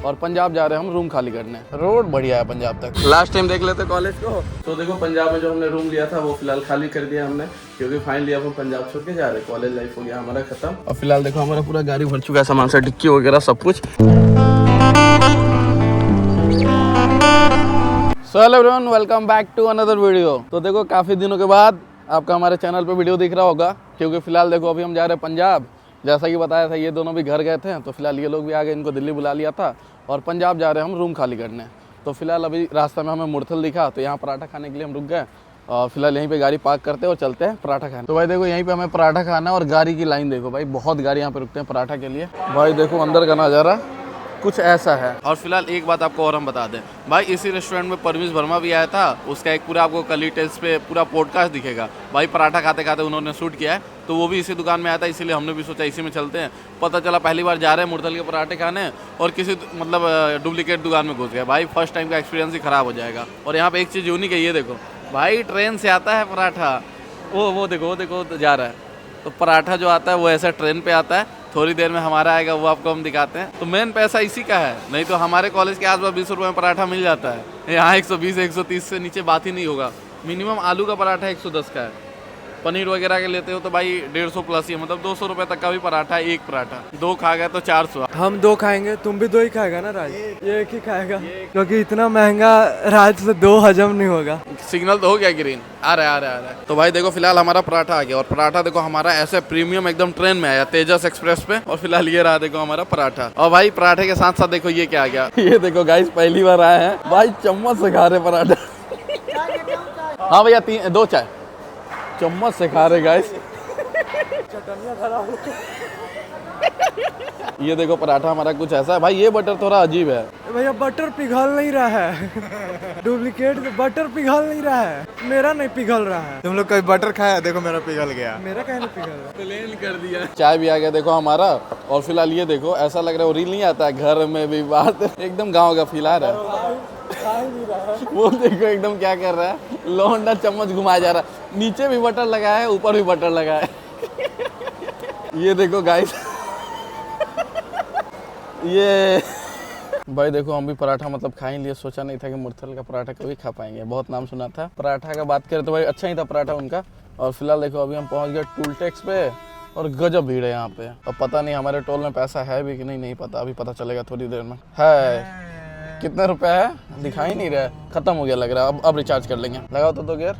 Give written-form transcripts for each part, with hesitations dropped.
और पंजाब जा रहे हैं हम रूम खाली करने। रोड बढ़िया है पंजाब तक। लास्ट टाइम देख लेते कॉलेज को, तो देखो पंजाब में जो हमने रूम लिया था वो फिलहाल खाली कर दिया हमने, क्योंकि फाइनली अब हम पंजाब छोड़ के जा रहे हैं। कॉलेज लाइफ हो गया हमारा खत्म। और फिलहाल देखो हमारा पूरा गाड़ी भर चुका है सामान से, डिक्की वगैरह सब कुछ। So hello everyone, welcome back to another video. तो देखो काफ़ी दिनों के बाद आपका हमारे चैनल पे वीडियो दिख रहा होगा, क्योंकि फिलहाल देखो अभी हम जा रहे हैं पंजाब। जैसा कि बताया था ये दोनों भी घर गए थे, तो फिलहाल ये लोग भी आ गए, इनको दिल्ली बुला लिया था और पंजाब जा रहे हैं हम रूम खाली करने। तो फिलहाल अभी रास्ते में हमें मुरथल दिखा, तो यहाँ पराठा खाने के लिए हम रुक गए और फिलहाल यहीं पे गाड़ी पार्क करते हैं और चलते हैं पराठा खाने। तो भाई देखो यहीं पे हमें पराठा खाना है और गाड़ी की लाइन देखो भाई, बहुत गाड़ी यहाँ पे रुकते हैं पराठा के लिए। भाई देखो अंदर का नज़ारा कुछ ऐसा है। और फिलहाल एक बात आपको और हम बता दें भाई, इसी रेस्टोरेंट में परवेश वर्मा भी आया था, उसका एक पूरा आपको कली टेस्ट पे पूरा पॉडकास्ट दिखेगा भाई। पराठा खाते खाते उन्होंने शूट किया है, तो वो भी इसी दुकान में आया था, इसीलिए हमने भी सोचा इसी में चलते हैं। पता चला पहली बार जा रहे हैं मुरथल के पराठे खाने और किसी मतलब डुप्लीकेट दुकान में घुस गए भाई। फर्स्ट टाइम का एक्सपीरियंस ही ख़राब हो जाएगा। और यहाँ पे एक चीज़ यूनिक है, ये देखो भाई ट्रेन से आता है पराठा। वो देखो जा रहा है। तो पराठा जो आता है वो ऐसा ट्रेन पे आता है, थोड़ी देर में हमारा आएगा, वो आपको हम दिखाते हैं। तो मेन पैसा इसी का है, नहीं तो हमारे कॉलेज के आसपास 20 रुपये में पराठा मिल जाता है। यहाँ 120 130 से नीचे बात ही नहीं होगा। मिनिमम आलू का पराठा 110 का है, पनीर वगैरह के लेते हो तो भाई 150 प्लस ही, मतलब 200 रुपये तक का भी पराठा है। एक पराठा दो खा गए तो 400। हम दो खाएंगे, तुम भी दो ही खाएगा ना राज? ये एक ही खाएगा, क्योंकि इतना महंगा राज से दो हजम नहीं होगा। सिग्नल तो हो गया ग्रीन, आ रहा है। तो भाई देखो फिलहाल हमारा पराठा आ गया, और पराठा देखो हमारा ऐसे प्रीमियम एकदम ट्रेन में आया, तेजस एक्सप्रेस पे। और फिलहाल ये रहा देखो हमारा पराठा। और भाई पराठे के साथ साथ देखो ये क्या आ गया, ये देखो गाइस पहली बार आए हैं भाई, चम्मच से खा रहे पराठा। हाँ भैया दो चाय, चम्मच से खा रहे गाइस। ये देखो पराठा हमारा कुछ ऐसा है भाई। ये बटर थोड़ा अजीब है भैया, बटर पिघल नहीं रहा है। डुप्लीकेट बटर पिघल नहीं रहा है, मेरा नहीं पिघल रहा है। तुम लोग कभी बटर खाया? देखो मेरा पिघल गया। मेरा कहीं नहीं पिघल रहा, प्लेन कर दिया। चाय भी आ गया देखो हमारा। और फिलहाल ये देखो ऐसा लग रहा है वो रील नहीं आता है घर में भी, बात एकदम गाँव का फील आ रहा है। वो देखो एकदम क्या कर रहा है, लौंडा चम्मच घुमाया जा रहा है। नीचे भी बटर लगा है, ऊपर भी बटर लगा है। ये देखो गाइस, ये भाई देखो हम भी पराठा मतलब खा ही लिए। सोचा नहीं था कि मुरथल का पराठा कभी खा पाएंगे, बहुत नाम सुना था पराठा का। बात करें तो भाई अच्छा ही था पराठा उनका। और फिलहाल देखो अभी हम पहुंच गए टूल टैक्स पे, और गजब भीड़ है यहाँ पे। और पता नहीं हमारे टोल में पैसा है भी कि नहीं पता, अभी पता चलेगा थोड़ी देर में। है कितने रुपए है दिखाई नहीं रहा है, खत्म हो गया लग रहा है। अब रिचार्ज कर लेंगे। लगाओ तो गियर।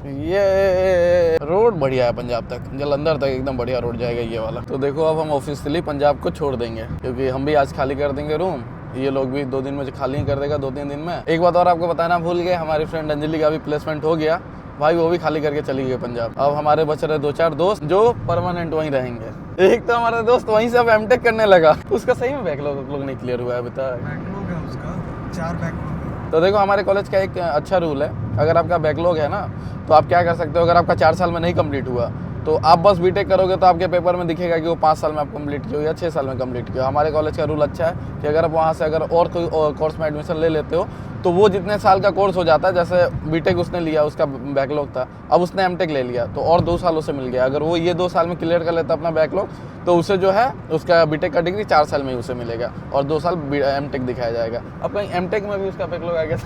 ये रोड बढ़िया है पंजाब तक, जलंधर तक एकदम बढ़िया रोड जाएगा ये वाला। तो देखो अब हम ऑफिशियली पंजाब को छोड़ देंगे, क्योंकि हम भी आज खाली कर देंगे रूम। ये लोग भी 2 दिन में खाली कर देगा, 2-3 दिन में। एक बात और आपको बताना भूल गए, हमारी फ्रेंड अंजलि का भी प्लेसमेंट हो गया भाई, वो भी खाली करके चली गई पंजाब। अब हमारे बच रहे 2-4 दोस्त जो परमानेंट वहीं रहेंगे। एक तो हमारा दोस्त वहीं से अब एमटेक करने लगा, उसका सही में बैकलॉग नहीं क्लियर हुआ है अभी तक। बैकलॉग है उसका, 4 बैकलॉग। तो देखो हमारे कॉलेज का एक अच्छा रूल है, अगर आपका बैकलॉग है ना तो आप क्या कर सकते हो, अगर आपका 4 साल में नहीं कंप्लीट हुआ तो आप बस बीटेक करोगे तो आपके पेपर में दिखेगा कि वो 5 साल में आप कंप्लीट किया या 6 साल में कंप्लीट किया। हमारे कॉलेज का रूल अच्छा है कि अगर आप वहाँ से अगर और कोई कोर्स में एडमिशन ले लेते हो तो वो जितने साल का कोर्स हो जाता है, जैसे बीटेक उसने लिया उसका बैकलॉग था, अब उसने एमटेक ले लिया तो और 2 साल उसे मिल गया। अगर वो ये 2 साल में क्लियर कर लेता अपना बैकलॉग तो उसे जो है उसका बीटेक का डिग्री 4 साल में ही उसे मिलेगा और 2 साल एमटेक दिखाया जाएगा। अब कहीं एमटेक में भी उसका बैकलॉग आ गया।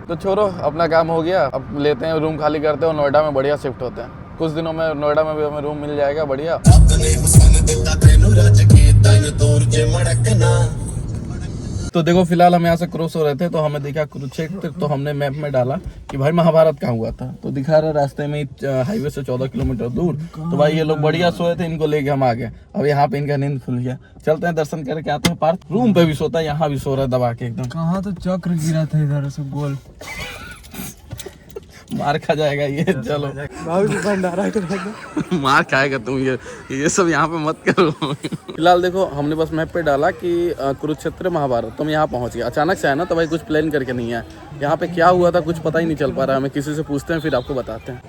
तो छोड़ो, अपना काम हो गया, अब लेते हैं रूम खाली करते हैं और नोएडा में बढ़िया शिफ्ट होते हैं। कुछ दिनों में नोएडा में भी हमें रूम मिल जाएगा बढ़िया। तो देखो फिलहाल हम यहाँ से क्रॉस हो रहे थे तो हमें दिखा कुरुक्षेत्र, तो हमने मैप में डाला कि भाई महाभारत कहाँ हुआ था, तो दिखा रहा रास्ते में हाईवे से 14 किलोमीटर दूर। तो भाई ये लोग बढ़िया सोए थे, इनको लेके हम आ गए। अब यहाँ पे इनका नींद खुल गया, चलते हैं दर्शन करके आते हैं। पार्थ रूम पे भी सोता है, यहाँ भी सो रहा है दबा के एकदम। कहाँ तो चक्र गिरा था इधर से गोल, मार खा जाएगा ये। चलो भंडारा मार खाएगा तुम, ये सब यहाँ पे मत करो। फिलहाल देखो हमने बस मैप पे डाला कि कुरुक्षेत्र महाभारत, तो हम यहाँ पहुँच गए। अचानक से है ना, तो भाई कुछ प्लान करके नहीं है। यहाँ पे क्या हुआ था कुछ पता ही नहीं चल पा रहा है हमें, किसी से पूछते हैं फिर आपको बताते हैं।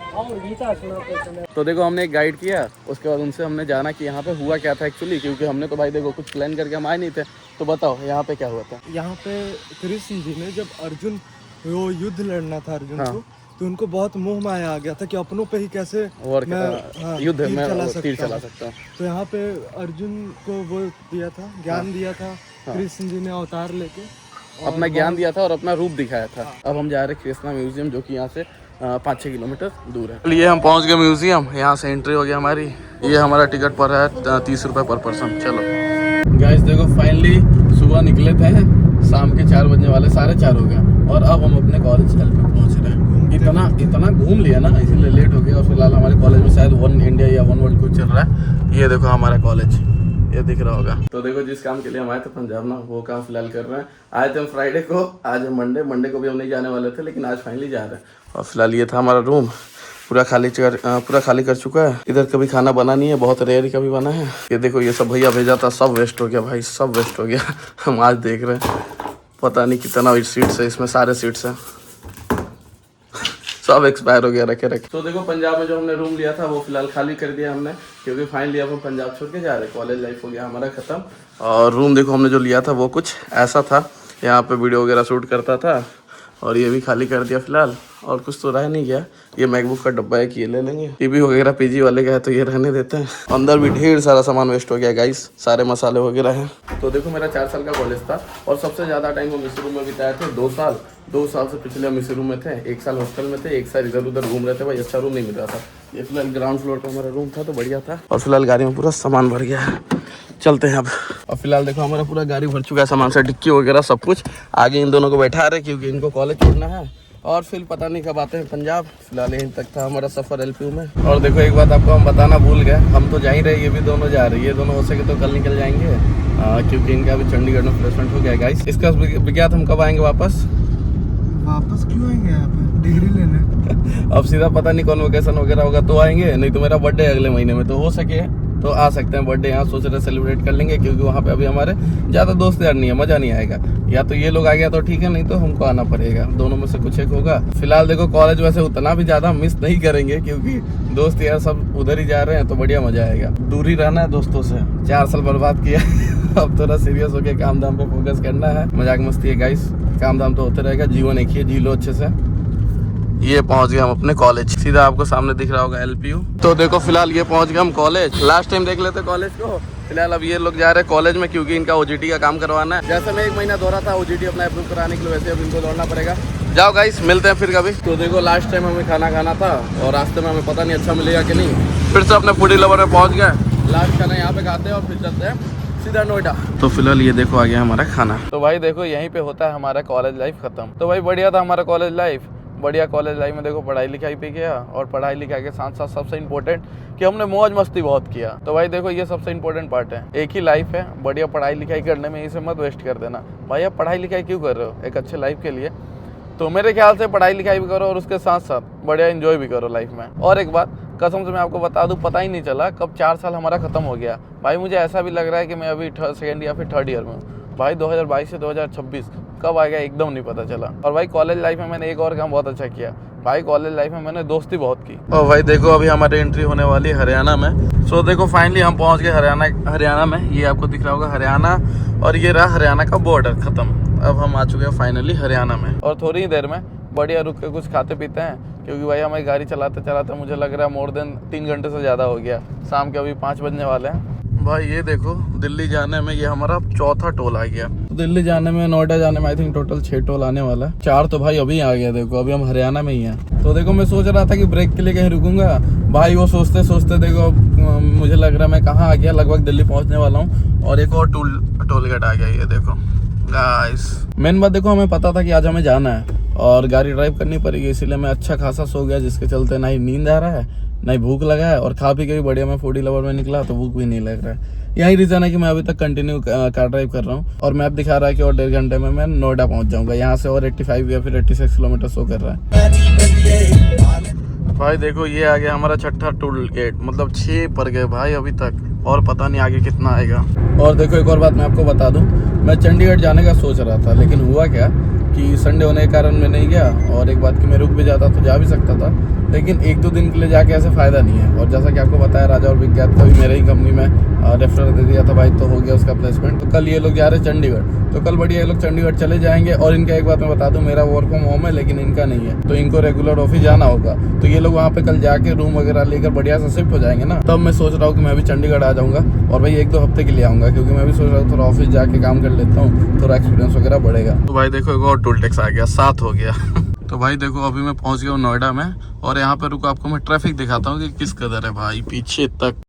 तो देखो हमने एक गाइड किया, उसके बाद उनसे हमने जाना कि यहाँ पे हुआ क्या था एक्चुअली, क्योंकि हमने तो भाई देखो कुछ प्लान करके हम आए नहीं थे। तो बताओ यहाँ पे क्या हुआ था। यहाँ पे कृष्ण जी ने जब अर्जुन वो युद्ध लड़ना था अर्जुन को, तो उनको बहुत मोह माया आ गया था कि अपनों पे ही कैसे और मैं युद्ध तीर में चला तीर सकता चला हूँ। सकता हूँ। तो यहाँ पे अर्जुन को वो दिया था, ज्ञान दिया था, कृष्ण जी ने अवतार लेके अपना ज्ञान दिया था और अपना रूप दिखाया था। अब हम जा रहे हैं कृष्णा म्यूजियम, जो कि यहाँ से 5-6 किलोमीटर दूर है। चलिए हम पहुँच गए म्यूजियम, यहाँ से एंट्री हो गया हमारी। ये हमारा टिकट पर है 30 रुपये पर पर्सन। चलो गाइस देखो फाइनली सुबह निकले थे, शाम के 4 बजने वाले, 4:30 हो गया और अब हम अपने कॉलेज स्थल पे पहुँच रहे हैं। इतना घूम लिया ना, इसीलिए लेट हो गया। और फिलहाल हमारे कॉलेज में शायद वन इंडिया या वन वर्ल्ड कुछ चल रहा है। ये देखो हमारा कॉलेज, ये दिख रहा होगा। तो देखो जिस काम के लिए हम आए थे पंजाब ना, वो काम फिलहाल कर रहे हैं। आए थे हम फ्राइडे को, आज है मंडे को भी हम नहीं जाने वाले थे, लेकिन आज फाइनली जा रहे हैं। और फिलहाल ये था हमारा रूम, पूरा खाली कर चुका है। इधर कभी खाना बना नहीं है, बहुत रेयर कभी बना है। ये देखो ये सब भैया भेजा था, सब वेस्ट हो गया भाई, सब वेस्ट हो गया। हम आज देख रहे हैं, पता नहीं कितना सीट्स है इसमें, सारे सीट्स हैं, सब एक्सपायर हो गया रखे। तो देखो पंजाब में जो हमने रूम लिया था वो फिलहाल खाली कर दिया हमने, क्योंकि फाइनली अब हम पंजाब छोड़ के जा रहे हैं। कॉलेज लाइफ हो गया हमारा ख़त्म। और रूम देखो हमने जो लिया था वो कुछ ऐसा था, यहाँ पे वीडियो वगैरह शूट करता था। और ये भी खाली कर दिया फिलहाल, और कुछ तो रह नहीं गया। ये मैकबुक का डब्बा है कि ये ले लेंगे। टीवी वगैरह पीजी वाले का है तो ये रहने देते हैं। अंदर भी ढेर सारा सामान वेस्ट हो गया गाइस, सारे मसाले वगैरह हैं। तो देखो मेरा 4 साल का कॉलेज था और सबसे ज़्यादा टाइम हम इस रूम में बिताए थे। 2 साल से पिछले हम इस रूम में थे। 1 साल हॉस्टल में थे, 1 साल इधर उधर घूम रहे थे भाई, अच्छा रूम नहीं मिल रहा था। ये फिलहाल ग्राउंड फ्लोर पर हमारा रूम था तो बढ़िया था। और फिलहाल गाड़ी में पूरा सामान भर गया है, चलते हैं अब। और फिलहाल देखो हमारा पूरा गाड़ी भर चुका है सामान से, डिक्की वगैरह सब कुछ। आगे इन दोनों को बैठा रहे क्योंकि इनको कॉलेज छोड़ना है और फिर पता नहीं कब आते हैं पंजाब। फिलहाल यहीं तक था हमारा सफ़र एलपीयू में। और देखो एक बात आपको हम बताना भूल गए, हम तो जा ही रहे, ये भी दोनों जा रहे हैं। ये दोनों हो सके तो कल निकल जाएंगे, क्योंकि इनका भी चंडीगढ़ में प्लेसमेंट हो गया गाइस। इसका विज्ञात हम कब आएंगे वापस क्यों आएंगे यहाँ पे डिग्री लेने? अब सीधा पता नहीं कॉन्वोकेशन वगैरह होगा तो आएंगे, नहीं तो मेरा बर्थडे अगले महीने में, तो हो सके तो आ सकते हैं। बर्थडे यहाँ सोच रहे सेलिब्रेट कर लेंगे, क्योंकि वहाँ पे अभी हमारे ज़्यादा दोस्त यार नहीं है, मज़ा नहीं आएगा। या तो ये लोग आ गया तो ठीक है, नहीं तो हमको आना पड़ेगा, दोनों में से कुछ एक होगा। फिलहाल देखो कॉलेज वैसे उतना भी ज़्यादा मिस नहीं करेंगे, क्योंकि दोस्त यार सब उधर ही जा रहे हैं तो बढ़िया मज़ा आएगा। दूर ही रहना है दोस्तों से, 4 साल बर्बाद किया अब थोड़ा सीरियस होकर काम धाम पे फोकस करना है। मजाक मस्ती है गाइस, काम धाम तो होते रहेगा, जीवन एक ही, जी लो अच्छे से। ये पहुंच गए हम अपने कॉलेज, सीधा आपको सामने दिख रहा होगा एलपीयू। तो देखो फिलहाल ये पहुंच गए हम कॉलेज। लास्ट टाइम देख लेते कॉलेज को। फिलहाल अब ये लोग जा रहे हैं कॉलेज में, क्योंकि इनका ओजीटी का काम करवाना है। जैसे मैं 1 महीना दौड़ा था ओजीटी अपना अप्रूव कराने के लिए, वैसे अब इनको दौड़ना पड़ेगा। जाओ गाइस, मिलते हैं फिर कभी। तो देखो लास्ट टाइम हमें खाना खाना था और रास्ते में हमें पता नहीं अच्छा मिलेगा कि नहीं, फिर से अपने फूडी लवर में पहुँच गए। लास्ट खाना यहाँ पे खाते हैं और फिर चलते हैं सीधा नोएडा। तो फिलहाल ये देखो आ गया हमारा खाना। तो भाई देखो यहीं पे होता है हमारा कॉलेज लाइफ खत्म। तो भाई बढ़िया था हमारा कॉलेज लाइफ, बढ़िया कॉलेज लाइफ में देखो पढ़ाई लिखाई पे गया, और पढ़ाई लिखाई के साथ साथ सबसे इम्पोर्टेंट कि हमने मौज मस्ती बहुत किया। तो भाई देखो ये सबसे इम्पोर्टेंट पार्ट है, एक ही लाइफ है, बढ़िया पढ़ाई लिखाई करने में, इसे मत वेस्ट कर देना भाई। आप पढ़ाई लिखाई क्यों कर रहे हो एक अच्छे लाइफ के लिए, तो मेरे ख्याल से पढ़ाई लिखाई भी करो और उसके साथ साथ बढ़िया एंजॉय भी करो लाइफ में। और एक बात कसम से मैं आपको बता दूं, पता ही नहीं चला कब 4 साल हमारा खत्म हो गया भाई। मुझे ऐसा भी लग रहा है कि मैं अभी 2nd या फिर 3rd ईयर में हूँ भाई। 2022 से 2026 कब आ गया एकदम नहीं पता चला। और भाई कॉलेज लाइफ में मैंने एक और काम बहुत अच्छा किया भाई, कॉलेज लाइफ में मैंने दोस्ती बहुत की। और भाई देखो अभी हमारी एंट्री होने वाली है हरियाणा में। सो देखो फाइनली हम पहुंच गए हरियाणा में। ये आपको दिख रहा होगा हरियाणा, और ये रहा हरियाणा का बॉर्डर खत्म। अब हम आ चुके हैं फाइनली हरियाणा में, और थोड़ी ही देर में बढ़िया रुक के कुछ खाते पीते हैं, क्योंकि भाई हमें गाड़ी चलाते चलाते मुझे लग रहा है मोर देन 3 घंटे से ज़्यादा हो गया। शाम के अभी 5 बजने वाले हैं भाई। ये देखो दिल्ली जाने में ये हमारा 4था टोल आ गया। तो दिल्ली जाने में, नोएडा जाने में आई थिंक टोटल 6 टोल आने वाला है। 4 तो भाई अभी आ गया। देखो अभी हम हरियाणा में ही हैं। तो देखो मैं सोच रहा था कि ब्रेक के लिए कहीं रुकूंगा भाई, वो सोचते सोचते देखो मुझे लग रहा है मैं कहाँ आ गया, लगभग दिल्ली पहुँचने वाला हूँ। और एक और टोल गेट आ गया, ये देखो गाइस। मेन बात देखो हमें पता था कि आज हमें जाना है और गाड़ी ड्राइव करनी पड़ेगी, इसीलिए मैं अच्छा खासा सो गया, जिसके चलते ना ही नींद आ रहा है ना ही भूख लगा है। और खा पी के भी बढ़िया मैं फूडी लवर में निकला तो भूख भी नहीं लग रहा है। यही रीज़न है कि मैं अभी तक कंटिन्यू कार ड्राइव कर रहा हूँ, और मैप दिखा रहा है कि और 1.5 घंटे में मैं नोएडा पहुँच जाऊँगा। यहाँ से और 85 या फिर 86 किलोमीटर शो कर रहा है भाई। देखो ये आ गया हमारा 6ठा टोल गेट, मतलब 6 पर गए भाई अभी तक, और पता नहीं आगे कितना आएगा। और देखो एक और बात मैं आपको बता दूं, मैं चंडीगढ़ जाने का सोच रहा था, लेकिन हुआ क्या कि संडे होने के कारण मैं नहीं गया। और एक बात कि मैं रुक भी जाता तो जा भी सकता था, लेकिन 1-2 दिन के लिए जाके ऐसे फ़ायदा नहीं है। और जैसा कि आपको बताया राजा और विज्ञात का भी मेरे ही कंपनी में रेफर दे दिया था भाई, तो हो गया उसका प्लेसमेंट। तो कल ये लोग जा रहे हैं चंडीगढ़, तो कल बढ़िया ये लोग चंडीगढ़ चले जाएंगे। और इनका एक बात मैं बता दूं, मेरा वर्क फ्रॉम होम है लेकिन इनका नहीं है, तो इनको रेगुलर ऑफिस जाना होगा। तो ये लोग वहाँ पे कल जाके रूम वगैरह लेकर बढ़िया से शिफ्ट हो जाएंगे ना। तब मैं सोच रहा हूँ कि मैं भी चंडीगढ़ आ जाऊँगा और भाई 1-2 हफ्ते के लिए आऊँगा, क्योंकि मैं भी सोच रहा हूँ थोड़ा ऑफिस जाके काम कर लेता हूँ, थोड़ा एक्सपीरियंस वगैरह बढ़ेगा। तो भाई देखो एक और टोल टैक्स आ गया, 7 हो गया। तो भाई देखो अभी मैं पहुंच गया हूँ नोएडा में, और यहाँ पे रुको आपको मैं ट्रैफिक दिखाता हूँ कि किस कदर है भाई पीछे तक।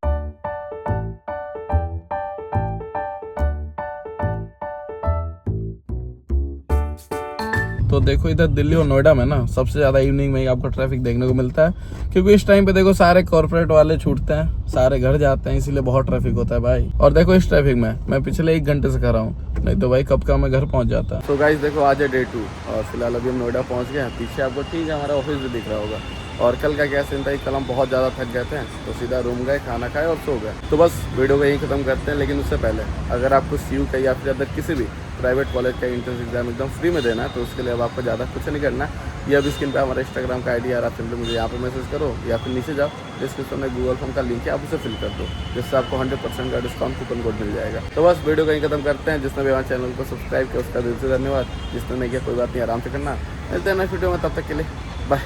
तो देखो इधर दिल्ली और नोएडा में ना सबसे ज़्यादा इवनिंग में ही आपको ट्रैफिक देखने को मिलता है, क्योंकि इस टाइम पे देखो सारे कॉर्पोरेट वाले छूटते हैं, सारे घर जाते हैं, इसीलिए बहुत ट्रैफिक होता है भाई। और देखो इस ट्रैफिक में मैं पिछले 1 घंटे से खड़ा हूँ, नहीं तो भाई कब का मैं घर पहुँच जाता। तो गाइस देखो आज है डे 2 और फिलहाल अभी हम नोएडा पहुँच गए हैं। पीछे आपको ठीक है हमारा ऑफिस भी दिख रहा होगा। और कल का क्या सीन था कि कल हम बहुत ज़्यादा थक गए थे, तो सीधा रूम गए, खाना खाए और सो गए। तो बस वीडियो को यहीं ख़त्म करते हैं। लेकिन उससे पहले अगर आपको CU का या फिर अदर किसी भी प्राइवेट कॉलेज का एंट्रेंस एग्जाम एकदम फ्री में देना है, तो उसके लिए अब आपको ज़्यादा कुछ नहीं करना है। ये अभी स्क्रीन पे हमारा इंस्टाग्राम का ID आ रहा है, सिंपली मुझे यहाँ पे मैसेज करो या फिर नीचे जाओ, डिस्क्रिप्शन में गूगल फॉर्म का लिंक है, आप उसे फिल कर दो, जिससे आपको 100% का डिस्काउंट कूपन कोड मिल जाएगा। तो बस वीडियो को यहीं खत्म करते हैं। जिसने भी हमारे चैनल को सब्सक्राइब किया उसका दिल से धन्यवाद, जिसने नहीं किया कोई बात नहीं, आराम से करना। मिलते हैं नेक्स्ट वीडियो में, तब तक के लिए बाय।